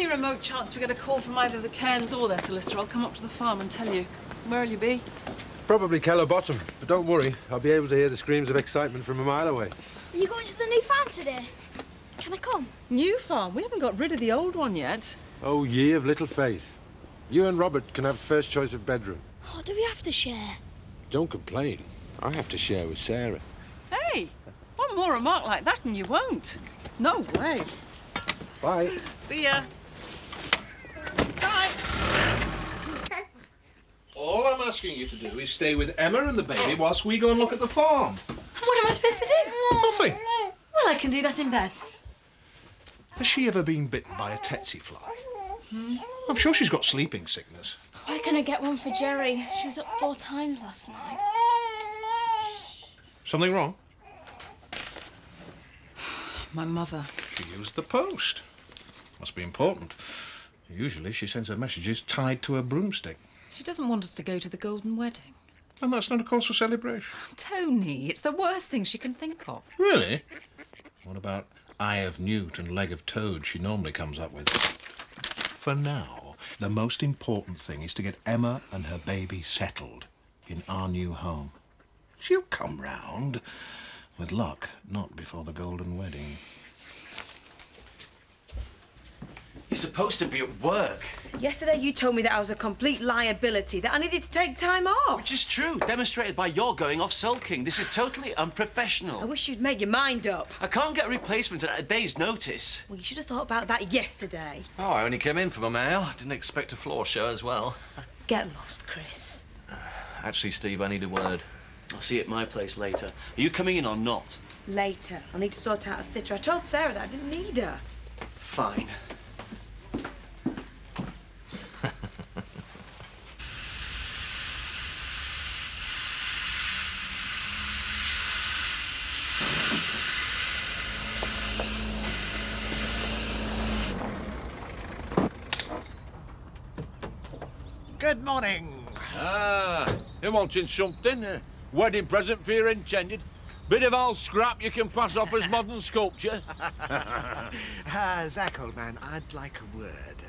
any remote chance we get a call from either the Cairns or their solicitor, I'll come up to the farm and tell you. Where'll you be? Probably Keller Bottom, but don't worry. I'll be able to hear the screams of excitement from a mile away. Are you going to the new farm today? Can I come? New farm? We haven't got rid of the old one yet. Oh, ye of little faith. You and Robert can have first choice of bedroom. Oh, do we have to share? Don't complain. I have to share with Sarah. Hey, one more remark like that and you won't. No way. Bye. See ya. Bye. All I'm asking you to do is stay with Emma and the baby whilst we go and look at the farm. What am I supposed to do? Nothing. Well, I can do that in bed. Has she ever been bitten by a tsetse fly? I'm sure she's got sleeping sickness. Why can I get one for Jerry? She was up 4 times last night. Something wrong? My mother. She used the post. Must be important. Usually she sends her messages tied to a broomstick. She doesn't want us to go to the golden wedding. And that's not a cause for celebration. Tony, it's the worst thing she can think of. Really? What about Eye of Newt and Leg of Toad she normally comes up with? For now, the most important thing is to get Emma and her baby settled in our new home. She'll come round. With luck, not before the golden wedding. You're supposed to be at work. Yesterday you told me that I was a complete liability, that I needed to take time off. Which is true, demonstrated by your going off sulking. This is totally unprofessional. I wish you'd make your mind up. I can't get a replacement at a day's notice. Well, you should have thought about that yesterday. Oh, I only came in for my mail. Didn't expect a floor show as well. Get lost, Chris. Actually, Steve, I need a word. I'll see you at my place later. Are you coming in or not? Later. I'll need to sort out a sitter. I told Sarah that I didn't need her. Fine. Good morning. Ah, you're wanting something? Wedding present for your intended? Bit of old scrap you can pass off as modern sculpture? Zach, old man, I'd like a word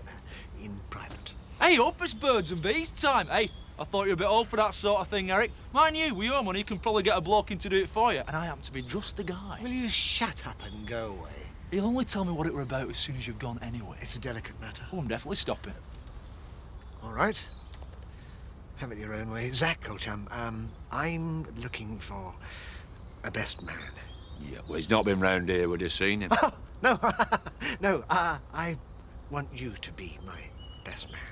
in private. Hey, up, it's birds and bees time. Hey, I thought you were a bit old for that sort of thing, Eric. Mind you, with your money, you can probably get a bloke in to do it for you, and I happen to be just the guy. Will you shut up and go away? You'll only tell me what it were about as soon as you've gone anyway. It's a delicate matter. Oh, I'm definitely stopping. All right. Have it your own way. Zach, old chum, I'm looking for a best man. Yeah, well, he's not been round here, would you seen him? Oh, no, no, I want you to be my best man.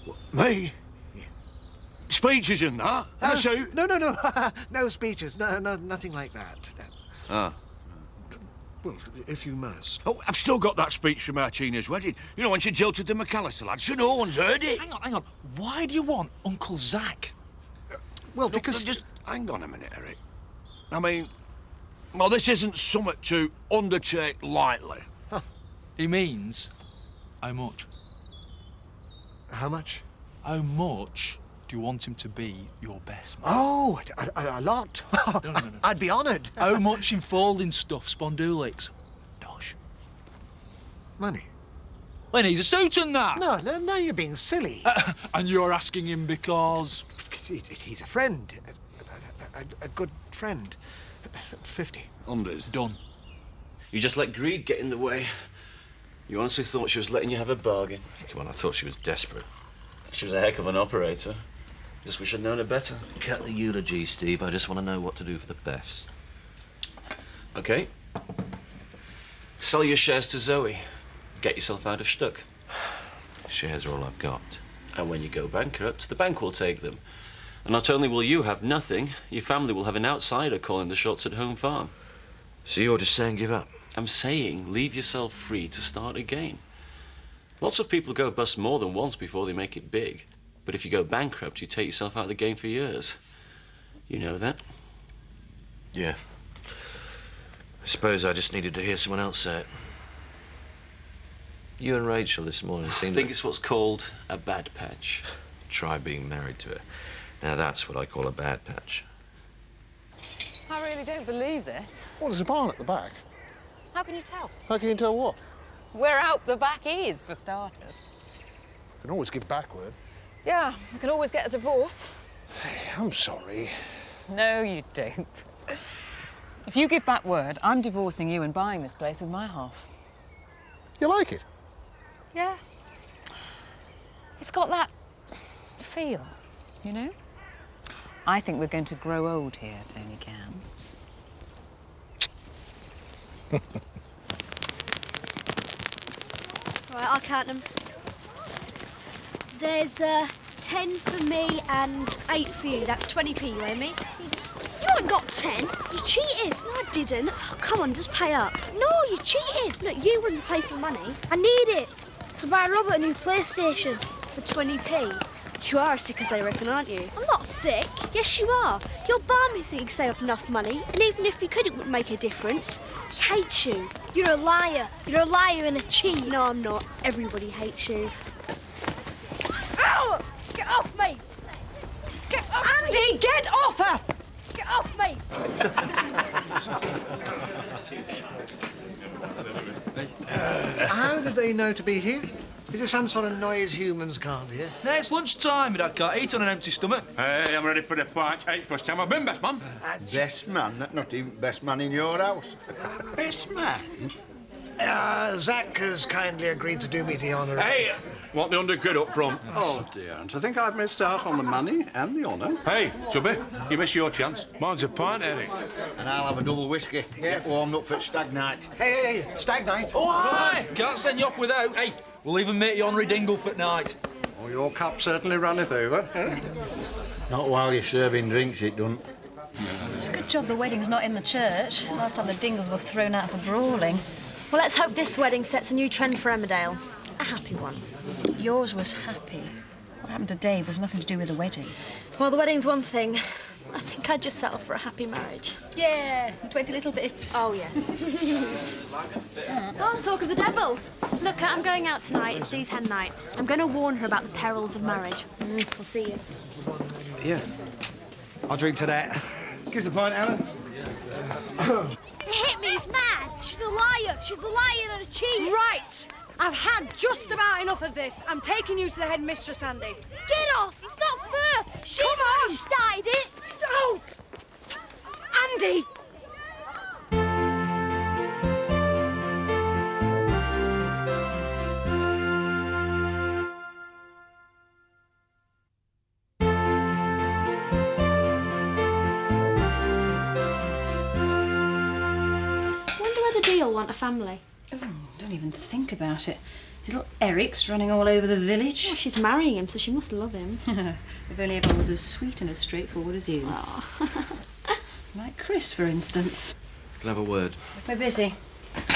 What, me? Yeah. Speeches and that? That's who? No, no speeches, no, nothing like that. Ah. Well, if you must. Oh, I've still got that speech from Martina's wedding. You know, when she jilted the McAllister lad, so no one's heard it. Hang on. Why do you want Uncle Zach? Well, Look, because... just hang on a minute, Eric. I mean, well, this isn't something to undertake lightly. Huh. He means how much? How much? How much do you want him to be your best man? Oh, a lot. No. I'd be honoured. How much in folding stuff, Spondulics? Dosh. Money. Well, he needs a suit and that. No, you're being silly. And you're asking him because... He's a friend. A good friend. 50. 100. Done. You just let greed get in the way. You honestly thought she was letting you have a bargain. Come on, I thought she was desperate. She was a heck of an operator. Just wish I'd known her better. Cut the eulogy, Steve. I just want to know what to do for the best. Okay. Sell your shares to Zoe. Get yourself out of Stuck. Shares are all I've got. And when you go bankrupt, the bank will take them. And not only will you have nothing, your family will have an outsider calling the shots at home farm. So you're just saying give up? I'm saying leave yourself free to start again. Lots of people go bust more than once before they make it big. But if you go bankrupt, you take yourself out of the game for years. You know that? Yeah. I suppose I just needed to hear someone else say it. You and Rachel this morning I seemed... think it's what's called a bad patch. Try being married to her. Now that's what I call a bad patch. I really don't believe this. Well, there's a barn at the back. How can you tell? How can you tell what? Where out the back is, for starters. You can always give back word. Yeah, I can always get a divorce. Hey, I'm sorry. No, you don't. If you give back word, I'm divorcing you and buying this place with my half. You like it? Yeah. It's got that feel, you know? I think we're going to grow old here, Tony Cairns. Right, I'll count them. There's 10 for me and 8 for you. That's 20p, you owe me. You haven't got 10. You cheated. No, I didn't. Oh, come on, just pay up. No, you cheated. Look, you wouldn't pay for money. I need it to buy Robert a new PlayStation for 20p. You are sick as they reckon, aren't you? I'm not thick. Yes, you are. Your barmy thinks you save up enough money, and even if you could, it wouldn't make a difference. He hates you. You're a liar. You're a liar and a cheat. No, I'm not. Everybody hates you. Ow! Get off me! Just get off Andy, me! get off her! Get off me! How did they know to be here? Is there some sort of noise humans can't hear? No, it's lunchtime, and I can't eat on an empty stomach. Hey, I'm ready for the fight. Hey, first time I've been best man. Best man? Not even best man in your house. Best man? Zach has kindly agreed to do me the honour. Hey, want the £100 up front? Oh, dear. And to think I've missed out on the money and the honour. Hey, Chubby, you miss your chance. Mine's a pint, Eric. And I'll have a double whiskey. Yes. Get warmed up for stag night. Hey, stag night. Oh, aye! Can't send you off without. Hey, we'll even make you honorary dingle for night. Oh, your cup certainly runneth over. Eh? Not while you're serving drinks, it don't. It's a good job the wedding's not in the church. Last time the Dingles were thrown out for brawling. Well, let's hope this wedding sets a new trend for Emmerdale. A happy one. Yours was happy. What happened to Dave was nothing to do with the wedding. Well, the wedding's one thing. I think I'd just settle for a happy marriage. Yeah, 20 little biffs. Oh, yes. Oh, talk of the devil. Look, I'm going out tonight. It's Dee's hen night. I'm going to warn her about the perils of marriage. I'll see you. Yeah. I'll drink to that. Give us a pint, Alan. It hit me, he's mad. She's a liar. She's a liar and a cheat. Right. I've had just about enough of this. I'm taking you to the headmistress, Andy. Get off. It's not fair. She's the one who started it. Don't! Andy! Deal want a family. Oh, don't even think about it. His little Eric's running all over the village. Well, she's marrying him, so she must love him. If only everyone was as sweet and as straightforward as you. Oh. Like Chris, for instance. Can I have a word? We're busy.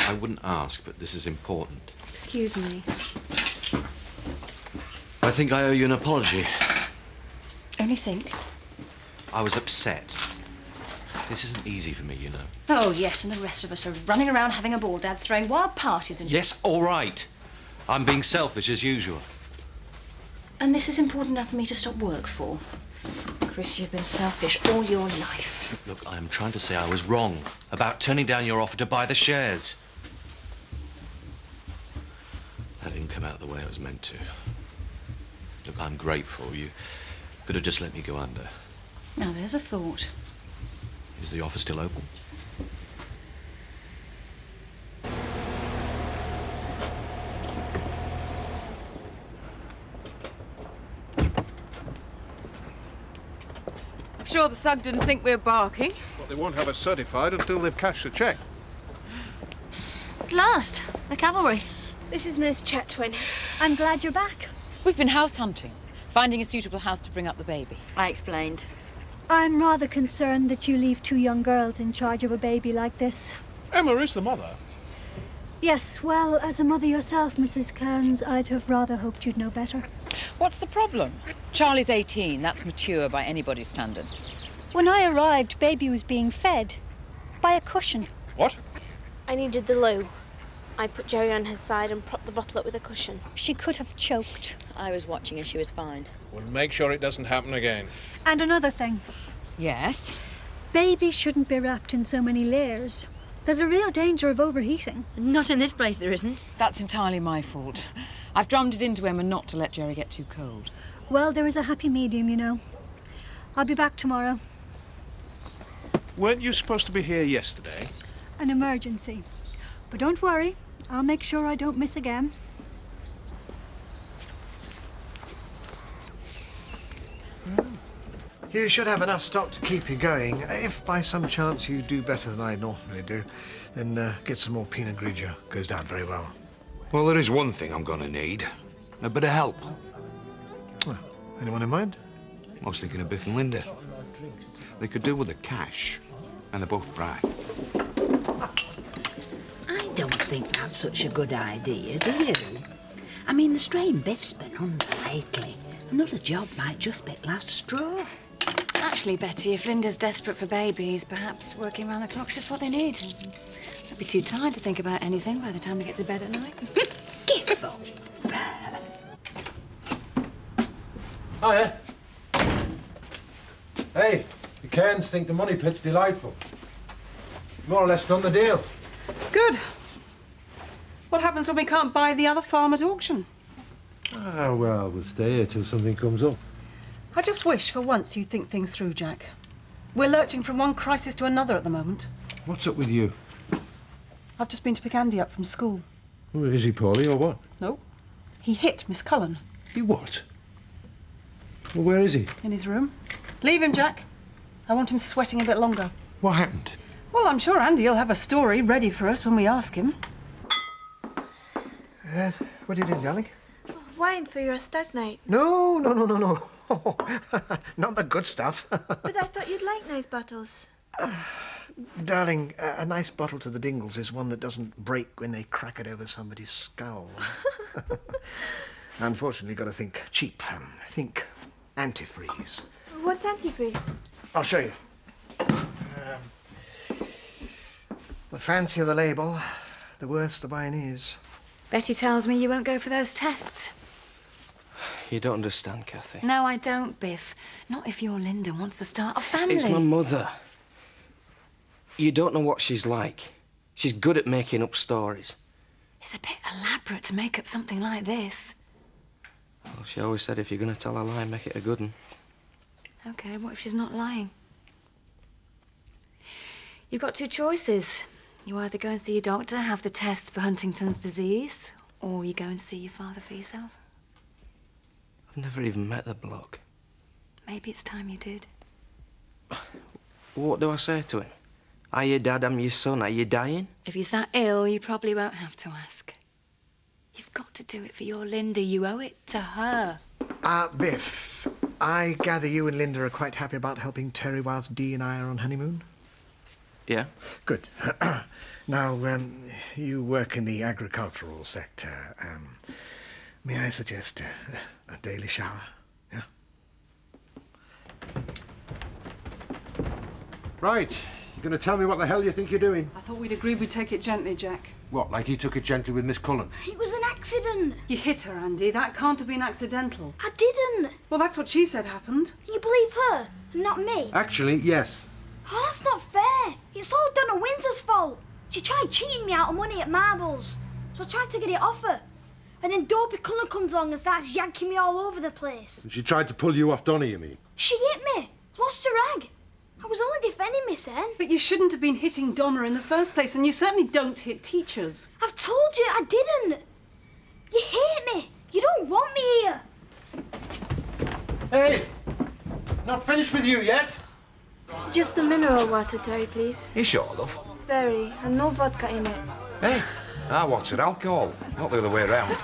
I wouldn't ask, but this is important. Excuse me. I think I owe you an apology. Only think. I was upset. This isn't easy for me, you know. Oh, yes, and the rest of us are running around having a ball. Dad's throwing wild parties and... Yes, all right. I'm being selfish as usual. And this is important enough for me to stop work for. Chris, you've been selfish all your life. Look, I am trying to say I was wrong about turning down your offer to buy the shares. That didn't come out the way it was meant to. Look, I'm grateful. You could have just let me go under. Now, there's a thought. Is the offer still open? I'm sure the Sugdens think we're barking. But they won't have us certified until they've cashed the cheque. At last, the cavalry. This is Nurse Chetwin. I'm glad you're back. We've been house hunting, finding a suitable house to bring up the baby. I explained. I'm rather concerned that you leave 2 young girls in charge of a baby like this. Emma is the mother. Yes, well, as a mother yourself, Mrs. Cairns, I'd have rather hoped you'd know better. What's the problem? Charlie's 18. That's mature by anybody's standards. When I arrived, baby was being fed by a cushion. What? I needed the loo. I put Jerry on his side and propped the bottle up with a cushion. She could have choked. I was watching her. She was fine. We'll make sure it doesn't happen again. And another thing. Yes? Baby shouldn't be wrapped in so many layers. There's a real danger of overheating. Not in this place, there isn't. That's entirely my fault. I've drummed it into Emma not to let Jerry get too cold. Well, there is a happy medium, you know. I'll be back tomorrow. Weren't you supposed to be here yesterday? An emergency. But don't worry, I'll make sure I don't miss again. You should have enough stock to keep you going. If by some chance you do better than I normally do, then get some more Pinot Grigio. Goes down very well. Well, there is one thing I'm gonna need. A bit of help. Well, anyone in mind? I was thinking of Biff and Linda. They could do with the cash, and they're both bright. I don't think that's such a good idea, do you? I mean, the strain Biff's been under lately. Another job might just be last straw. Actually, Betty, if Linda's desperate for babies, perhaps working round the clock's just what they need. They'll be too tired to think about anything by the time they get to bed at night. Giffle. Hiya. Hey, the Cairns think the money pit's delightful. More or less done the deal. Good. What happens when we can't buy the other farm at auction? Ah, well, we'll stay here till something comes up. I just wish for once you'd think things through, Jack. We're lurching from one crisis to another at the moment. What's up with you? I've just been to pick Andy up from school. Oh, is he poorly or what? No. He hit Miss Cullen. He what? Well, where is he? In his room. Leave him, Jack. I want him sweating a bit longer. What happened? Well, I'm sure Andy'll have a story ready for us when we ask him. What are you doing, darling? Wine for your stag night. No. Not the good stuff. But I thought you'd like nice bottles. Darling, a nice bottle to the Dingles is one that doesn't break when they crack it over somebody's skull. Unfortunately, got to think cheap. Think antifreeze. What's antifreeze? I'll show you. The fancier the label, the worse the wine is. Betty tells me you won't go for those tests. You don't understand, Kathy. No, I don't, Biff. Not if your Linda wants to start a family. It's my mother. You don't know what she's like. She's good at making up stories. It's a bit elaborate to make up something like this. Well, she always said if you're going to tell a lie, make it a good one. OK, what if she's not lying? You've got two choices. You either go and see your doctor, have the tests for Huntington's disease, or you go and see your father for yourself. I've never even met the bloke. Maybe it's time you did. What do I say to him? Are you Dad, I'm your son, are you dying? If he's that ill, you probably won't have to ask. You've got to do it for your Linda. You owe it to her. Biff, I gather you and Linda are quite happy about helping Terry whilst Dee and I are on honeymoon? Yeah. Good. Now, you work in the agricultural sector. May I suggest a daily shower? Yeah? Right. You going to tell me what the hell you think you're doing? I thought we'd agreed we'd take it gently, Jack. What, like you took it gently with Miss Cullen? It was an accident. You hit her, Andy. That can't have been accidental. I didn't. Well, that's what she said happened. Can you believe her and not me? Actually, yes. Oh, that's not fair. It's all Donna Windsor's fault. She tried cheating me out of money at marbles. So I tried to get it off her. And then Dopey Cullen comes along and starts yanking me all over the place. She tried to pull you off Donny, you mean? She hit me. Lost her rag. I was only defending Miss N. But you shouldn't have been hitting Donna in the first place, and you certainly don't hit teachers. I've told you I didn't. You hate me. You don't want me here. Hey! Not finished with you yet? Just a mineral water, Terry, please. You sure, love? Very. And no vodka in it. Hey, I wanted alcohol, not the other way around.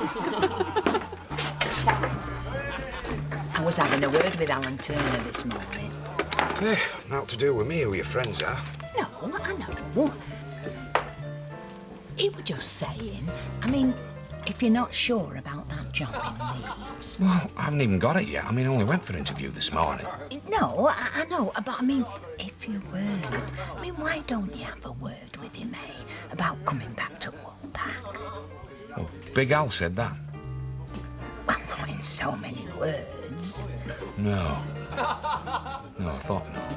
I was having a word with Alan Turner this morning. Eh, not to do with me who your friends are. No, I know. He was just saying, I mean, if you're not sure about that job in Leeds... Well, I haven't even got it yet. I mean, I only went for an interview this morning. No, I know, but I mean, if you weren't, I mean, why don't you have a word with him, about coming back to Wallback? Well, Big Al said that. Well, not in so many words. No. No, I thought not.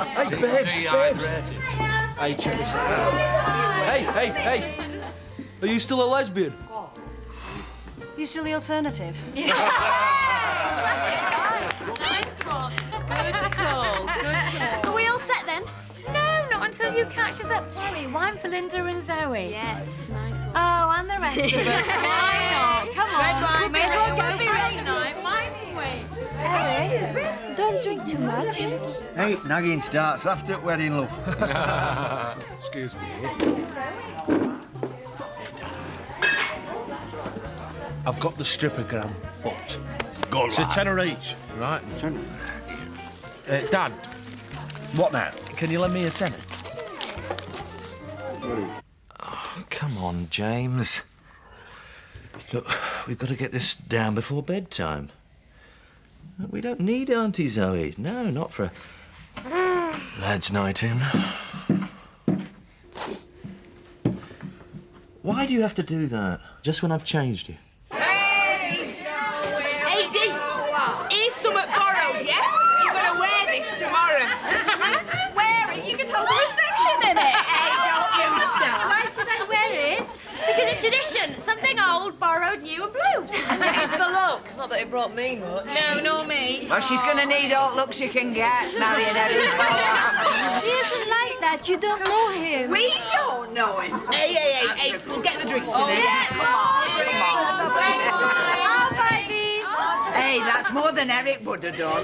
Hey, Babes. Hey, check this out. Hey. Are you still a lesbian? You still the alternative? Nice one. Good call. Are we all set then? No, not until you catch us up, Terry. Wine for Linda and Zoe. Yes, nice one. Oh, and the rest of us. Why not? Come on. Red wine, May as well red go be wine. ready tonight, mightn't we? Eric, don't drink too much. Hey, nagging starts after wedding, love. Excuse me. I've got the strippogram, but Go it's a lad. tenner each, right? Dad, what now? Can you lend me a tenner? Oh, come on, James. Look, we've got to get this down before bedtime. We don't need Auntie Zoe. No, not for a lad's night in. Why do you have to do that? Just when I've changed you? Hey, Dee, here's something borrowed, yeah? You're going to wear this tomorrow. Wear it. You could hold a reception in it. Hey, don't you stop. Why should I wear it? Because it's tradition. Something old, borrowed, new and blue. It's for luck. Not that it brought me much. No, nor me. Well, she's going to need all luck she can get, marrying Eric. He isn't like that. You don't know him. We don't know him. Hey, we'll get the drinks in there. Yeah, come on. I'll buy these. Hey, that's more than Eric would have done.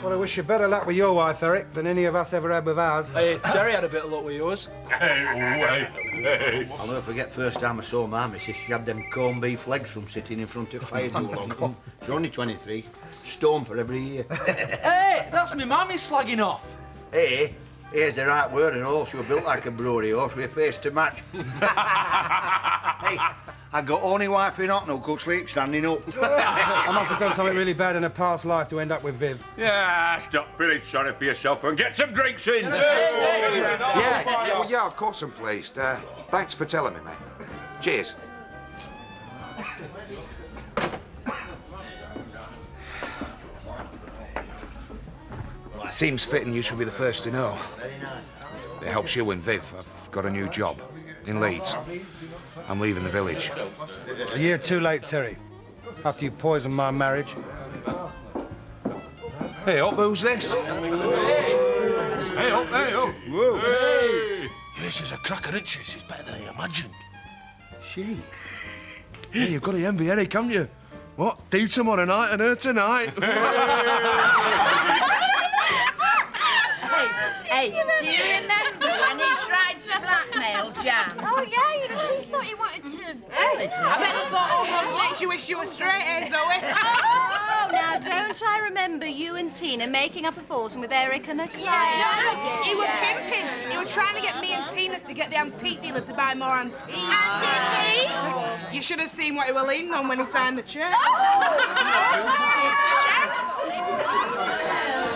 Well, I wish you better luck with your wife, Eric, than any of us ever had with ours. Hey, Terry had a bit of luck with yours. I'll never forget first time I saw my missus. She had them corned beef legs from sitting in front of fire too long. She's only 23. Stone for every year. Hey, that's me mammy slagging off. Hey, here's the right word and all. She was built like a brewery horse with a face to match. Hey, I got only wife in hot, no could sleep standing up. I must have done something really bad in a past life to end up with Viv. Yeah, stop feeling sorry for yourself and get some drinks in. Yeah, of course I'm pleased. Thanks for telling me, mate. Cheers. Seems fitting you should be the first to know. It helps you and Viv. I've got a new job in Leeds. I'm leaving the village. A year too late, Terry. After you poisoned my marriage. Hey up, who's this? Hey up. Whoa. Hey! Yeah, she's a cracker, isn't she? She's better than I imagined. She? Yeah, you've got to envy Eric, haven't you? What? Do tomorrow night and her tonight. Hey, do you remember when he tried to blackmail Jan? Oh, yeah, she thought he wanted to... I bet the thought almost makes you wish you were straight, eh, Zoe? Oh, now, don't I remember you and Tina making up a foursome with Eric and a client? No, he was pimping. He was trying to get me and Tina to get the antique dealer to buy more antiques. And did he? You should have seen what he was leaning on when he signed the cheque.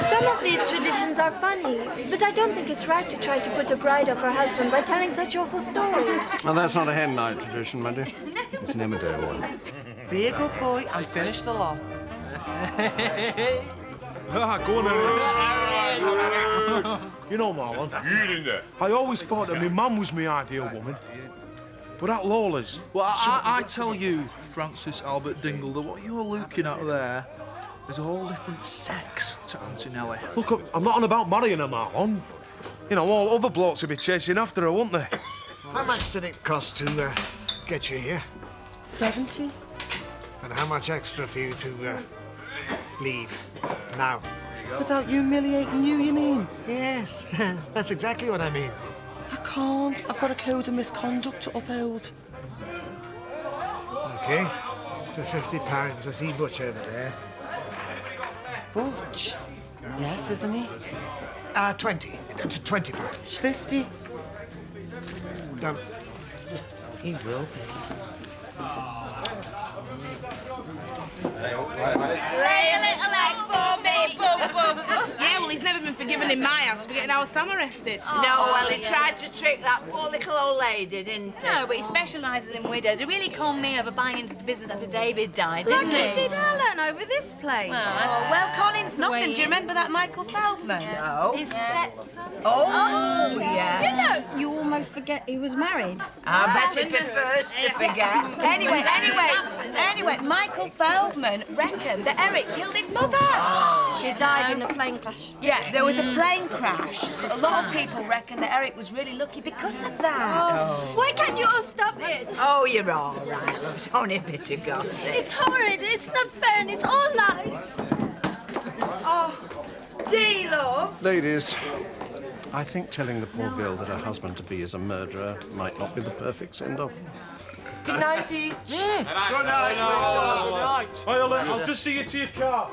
Some of these traditions are funny, but I don't think it's right to try to put a bride off her husband by telling such awful stories. Well, that's not a hen night tradition, my dear. It's an Emmerdale one. Be a good boy and finish the law. Go on, Eric. You know, Marlon, I always thought that my mum was my ideal woman. But that Lawler's... Well, I tell you, Francis Albert Dingle, that what you're looking at there is a whole different sex to Auntie Nellie. Look, I'm not on about marrying her, Marlon. You know, all other blokes would be chasing after her, wouldn't they? How much did it cost to get you here? 70? And how much extra for you to leave now? Without humiliating you, you mean? Yes, that's exactly what I mean. I can't. I've got a code of misconduct to uphold. OK, for £50, I see Butch over there. Butch? Yes, isn't he? 20. £20. 50? Done. He will be. Lay a little egg for me, boom, boom, boom. Yeah, Well, he's never been forgiven in my house for getting our Sam arrested. No, well, he tried to trick that poor little old lady, didn't he? No, but he specialises in widows. He really conned me over buying into the business after David died, didn't he? Did Alan over this place? Well, Colin's nothing. Do you remember that Michael Feldman? No. His stepson. Oh, yeah. You know, you almost forget he was married. I bet he prefers to forget. Anyway, Michael Feldman reckoned that Eric killed his mother. She died in a plane crash. Yeah, there was a plane crash. A lot of people reckon that Eric was really lucky because of that. Why can't you all stop it? Oh, you're all right, love. It's only a bit of gossip. It's horrid, it's not fair, and it's all lies. Oh, Dee, love. Ladies, I think telling the poor girl that her husband-to-be is a murderer might not be the perfect send-off. Good night, each. Good night, sweetheart. Good night. I'll just see you to your car.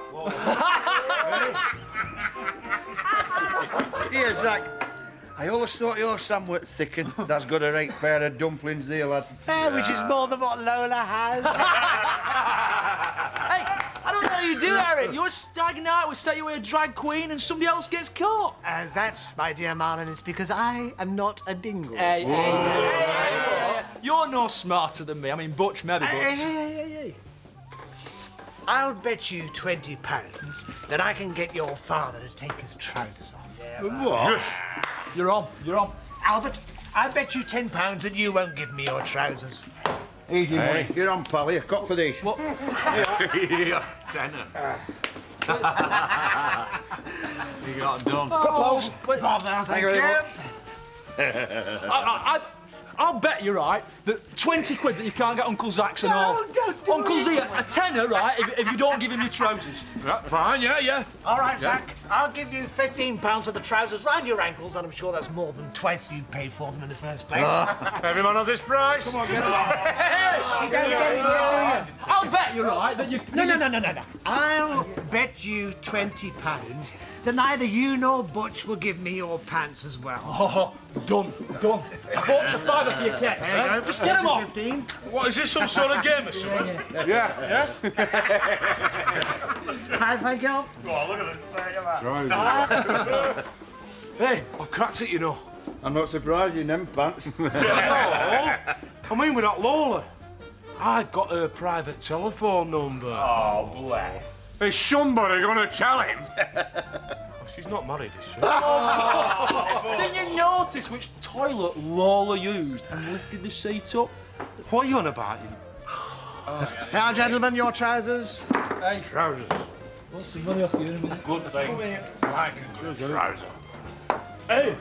Here, Zach. I always thought your Sam were thickened. That's got a right pair of dumplings there, lad. Which is more than what Lola has. Hey, I don't know how you do, Eric. You're a stag night, we set you away a drag queen, and somebody else gets caught. That's, my dear Marlon, is because I am not a dingle. Hey. You're no smarter than me. I mean, Butch, maybe, Butch. Hey. I'll bet you £20 that I can get your father to take his trousers off. What? Yes. You're on. Albert, I bet you £10 that you won't give me your trousers. Easy money. You're on, pal. Here, cut for these. What? Yeah, tenner. You got it done. Couples. Bother. Thank you very much. I'll bet you're right that 20 quid that you can't get Uncle Zach's and all. Don't do Uncle it. Z, a tenner, right, if you don't give him your trousers. Yeah, fine, yeah. All right, Zach, I'll give you £15 of the trousers round your ankles, and I'm sure that's more than twice you paid for them in the first place. Everyone has his price. Come on, get I'll bet you're right that you... No. I'll bet you £20 that neither you nor Butch will give me your pants as well. Oh, done. I bought a fiver for your keks, eh? Just get them off. 15. What, is this some sort of game or something? Yeah. Hi, thank you. Oh, look at this thing. Hey, I've cracked it, you know. I'm not surprised in them pants. No, I mean with that Lola. I've got her private telephone number. Oh, bless. Is somebody going to tell him? She's not married, is she? Didn't you notice which toilet Lola used and lifted the seat up? What are you on about? Now, gentlemen, your trousers. Hey, Trousers. what's some money off you in a minute? Good thing. Like a good trouser. Hey!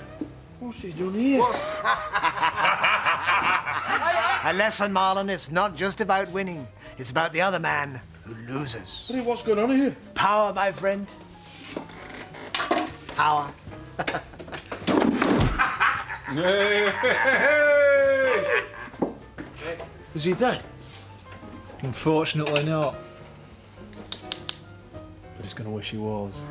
What's he done here? A lesson, Marlon, it's not just about winning. It's about the other man who loses. Hey, what's going on here? Power, my friend. Power. Is he dead? Unfortunately not. But he's going to wish he was.